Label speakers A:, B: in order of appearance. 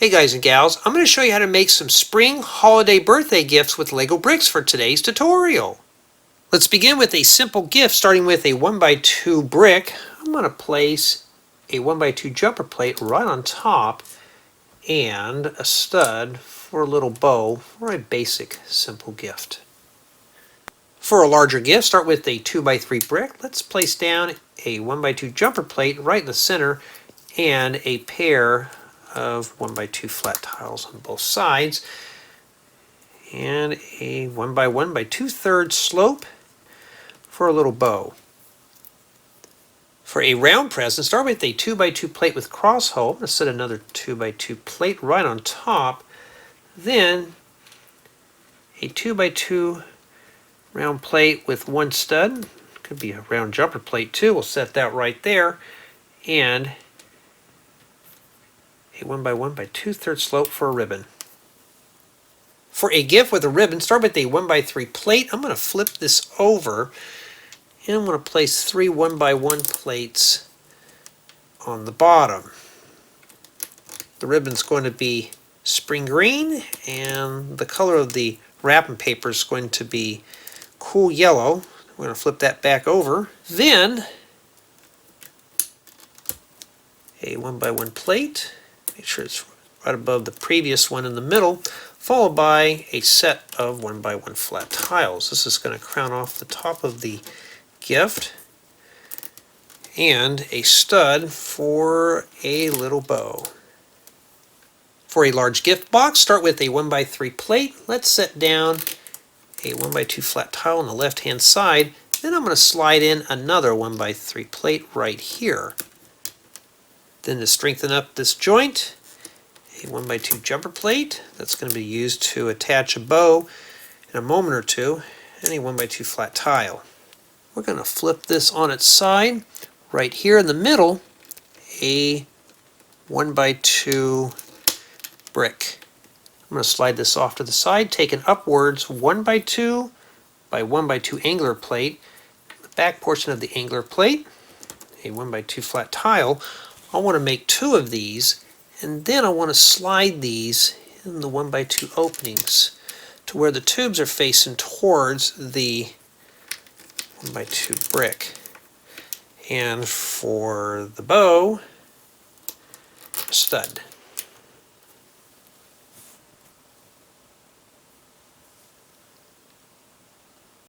A: Hey guys and gals, I'm going to show you how to make some spring holiday birthday gifts with Lego bricks for today's tutorial. Let's begin with a simple gift starting with a 1x2 brick. I'm going to place a 1x2 jumper plate right on top and a stud for a little bow for a basic simple gift. For a larger gift, start with a 2x3 brick. Let's place down a 1x2 jumper plate right in the center and a pair of 1x2 flat tiles on both sides and a 1x1 by 2/3 slope for a little bow. For a round present, start with a 2x2 plate with cross hole. I'm going to set another 2x2 plate right on top, then a 2x2 round plate with one stud. Could be a round jumper plate too. We'll set that right there, and a 1x1 by 2/3 slope for a ribbon. For a gift with a ribbon, start with a 1x3 plate. I'm going to flip this over and I'm going to place 3 1x1 plates on the bottom. The ribbon's going to be spring green and the color of the wrapping paper is going to be cool yellow. We're going to flip that back over. Then a 1x1 plate. Make sure it's right above the previous one in the middle, followed by a set of 1x1 flat tiles. This is going to crown off the top of the gift, and a stud for a little bow. For a large gift box, start with a 1x3 plate. Let's set down a 1x2 flat tile on the left hand side. Then I'm going to slide in another 1x3 plate right here. Then to strengthen up this joint, a 1x2 jumper plate that's going to be used to attach a bow in a moment or two, and a 1x2 flat tile. We're going to flip this on its side. Right here in the middle, a 1x2 brick. I'm going to slide this off to the side, take an upwards 1x2 by 1x2 angular plate. The back portion of the angular plate, a 1x2 flat tile. I want to make 2 of these, and then I want to slide these in the 1x2 openings to where the tubes are facing towards the 1x2 brick. And for the bow, a stud.